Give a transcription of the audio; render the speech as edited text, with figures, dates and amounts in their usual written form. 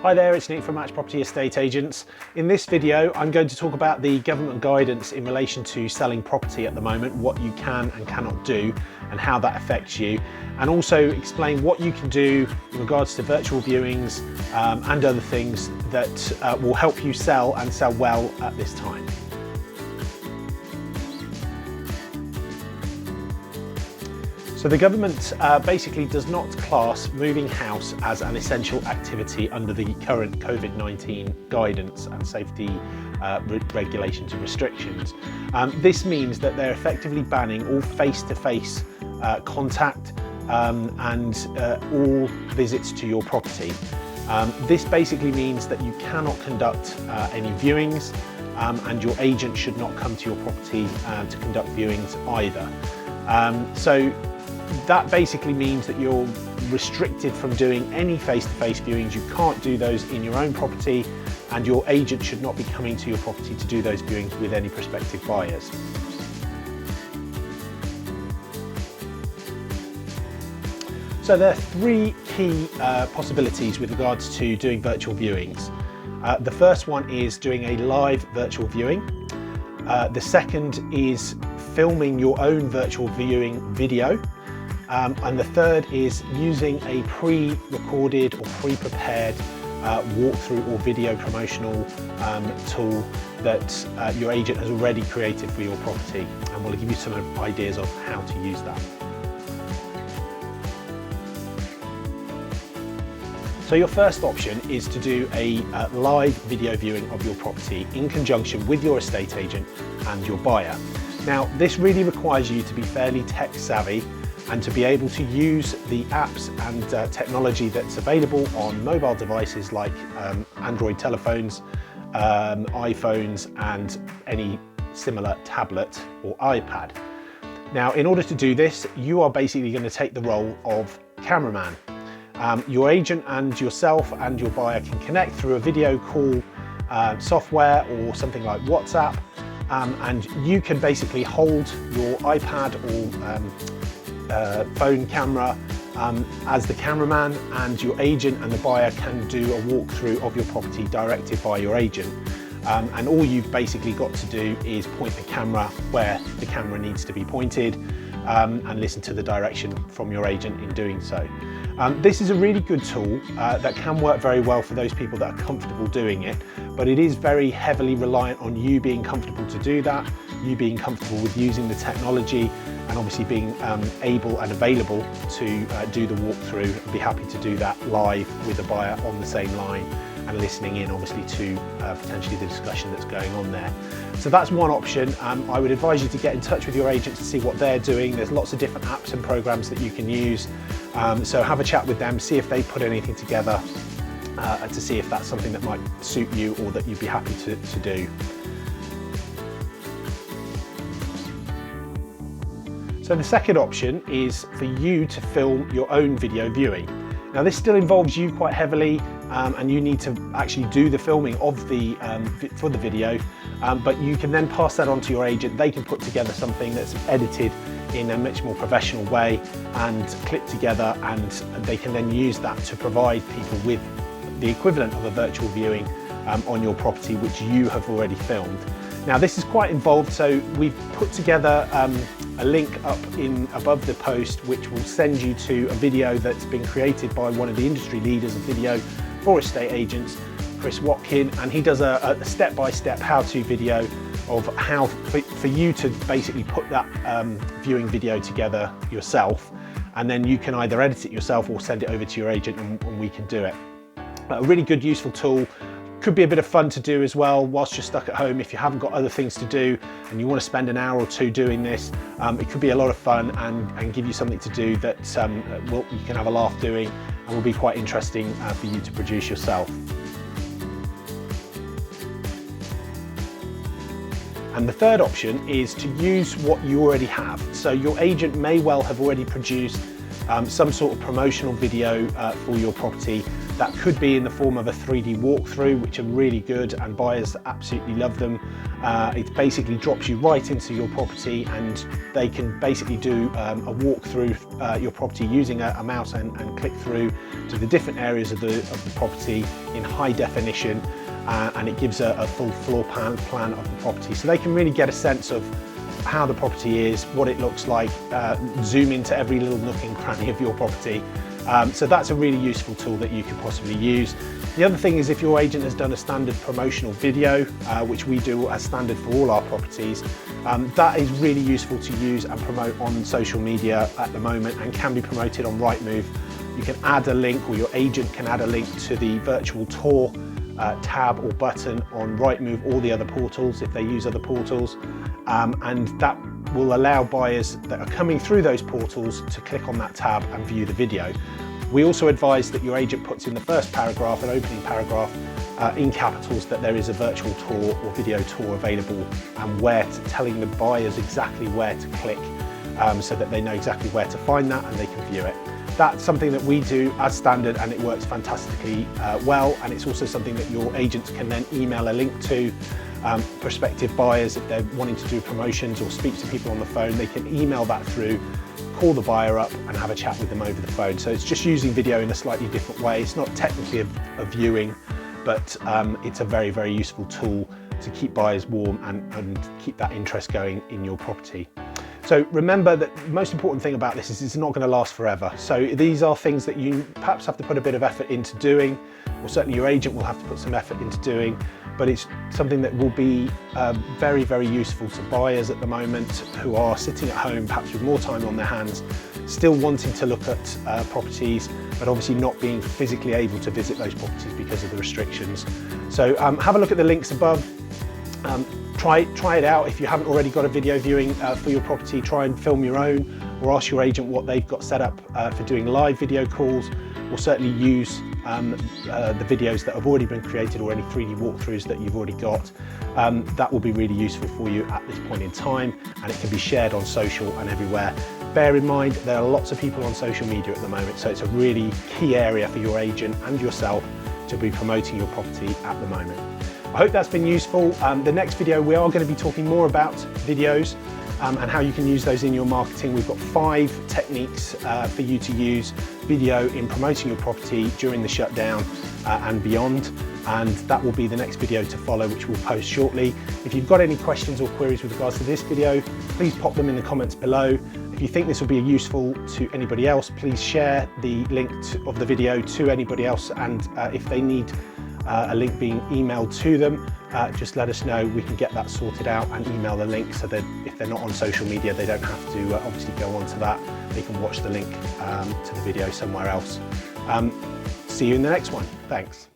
Hi there, it's Nick from Match Property Estate Agents. In this video, I'm going to talk about the government guidance in relation to selling property at the moment, what you can and cannot do, and how that affects you, and also explain what you can do in regards to virtual viewings and other things that will help you sell and sell well at this time. So the government basically does not class moving house as an essential activity under the current COVID-19 guidance and safety regulations and restrictions. This means that they're effectively banning all face-to-face contact and all visits to your property. This basically means that you cannot conduct any viewings and your agent should not come to your property to conduct viewings either. So that basically means that you're restricted from doing any face-to-face viewings. You can't do those in your own property, and your agent should not be coming to your property to do those viewings with any prospective buyers. So there are three key possibilities with regards to doing virtual viewings. The first one is doing a live virtual viewing. The second is filming your own virtual viewing video. And the third is using a pre-recorded or pre-prepared walkthrough or video promotional tool that your agent has already created for your property, and we'll give you some ideas of how to use that. So your first option is to do a live video viewing of your property in conjunction with your estate agent and your buyer. Now, this really requires you to be fairly tech savvy and to be able to use the apps and technology that's available on mobile devices like Android telephones, iPhones, and any similar tablet or iPad. Now, in order to do this, you are basically going to take the role of cameraman. Your agent and yourself and your buyer can connect through a video call software or something like WhatsApp, and you can basically hold your iPad or phone camera as the cameraman, and your agent and the buyer can do a walkthrough of your property directed by your agent. And all you've basically got to do is point the camera where the camera needs to be pointed and listen to the direction from your agent in doing so. This is a really good tool that can work very well for those people that are comfortable doing it, but it is very heavily reliant on you being comfortable to do that, you being comfortable with using the technology, and obviously being able and available to do the walkthrough and be happy to do that live with the buyer on the same line and listening in obviously to potentially the discussion that's going on there. So that's one option. I would advise you to get in touch with your agent to see what they're doing. There's lots of different apps and programs that you can use. So have a chat with them, see if they put anything together to see if that's something that might suit you or that you'd be happy to do. So the second option is for you to film your own video viewing. Now this still involves you quite heavily and you need to actually do the filming of the for the video, but you can then pass that on to your agent. They can put together something that's edited in a much more professional way and clipped together, and they can then use that to provide people with the equivalent of a virtual viewing on your property which you have already filmed. Now this is quite involved, so we've put together a link up above the post which will send you to a video that's been created by one of the industry leaders of video for estate agents, Chris Watkin, and he does a step-by-step how-to video of how for you to basically put that viewing video together yourself, and then you can either edit it yourself or send it over to your agent and we can do it. A really good, useful tool. Could be a bit of fun to do as well whilst you're stuck at home. If you haven't got other things to do and you want to spend an hour or two doing this, it could be a lot of fun and give you something to do that you can have a laugh doing and will be quite interesting for you to produce yourself. And the third option is to use what you already have. So your agent may well have already produced some sort of promotional video for your property That could be in the form of a 3D walkthrough, which are really good and buyers absolutely love them. It basically drops you right into your property and they can basically do a walkthrough your property using a mouse and click through to the different areas of the property in high definition, and it gives a full floor plan of the property. So they can really get a sense of how the property is, what it looks like, zoom into every little nook and cranny of your property. So that's a really useful tool that you could possibly use. The other thing is if your agent has done a standard promotional video, which we do as standard for all our properties, that is really useful to use and promote on social media at the moment and can be promoted on Rightmove. You can add a link, or your agent can add a link to the virtual tour tab or button on Rightmove or the other portals if they use other portals, and that will allow buyers that are coming through those portals to click on that tab and view the video. We also advise that your agent puts in the first paragraph, an opening paragraph, in capitals, that there is a virtual tour or video tour available, and telling the buyers exactly where to click, so that they know exactly where to find that and they can view it. That's something that we do as standard and it works fantastically well, and it's also something that your agents can then email a link to prospective buyers. If they're wanting to do promotions or speak to people on the phone, they can email that through, call the buyer up and have a chat with them over the phone. So it's just using video in a slightly different way. It's not technically a viewing, but it's a very, very useful tool to keep buyers warm and keep that interest going in your property. So remember that the most important thing about this is it's not going to last forever. So these are things that you perhaps have to put a bit of effort into doing, or certainly your agent will have to put some effort into doing, but it's something that will be very, very useful to buyers at the moment who are sitting at home, perhaps with more time on their hands, still wanting to look at properties, but obviously not being physically able to visit those properties because of the restrictions. So have a look at the links above. Try it out. If you haven't already got a video viewing for your property, try and film your own, or ask your agent what they've got set up for doing live video calls, or certainly use the videos that have already been created or any 3D walkthroughs that you've already got. That will be really useful for you at this point in time, and it can be shared on social and everywhere. Bear in mind, there are lots of people on social media at the moment, so it's a really key area for your agent and yourself to be promoting your property at the moment. I hope that's been useful. The next video we are going to be talking more about videos and how you can use those in your marketing. We've got 5 techniques for you to use video in promoting your property during the shutdown and beyond, and that will be the next video to follow, which we'll post shortly. If you've got any questions or queries with regards to this video, please pop them in the comments below. If you think this will be useful to anybody else, please share the link of the video to anybody else, and if they need a link being emailed to them, just let us know. We can get that sorted out and email the link, so that if they're not on social media, they don't have to obviously go onto that. They can watch the link to the video somewhere else. See you in the next one. Thanks.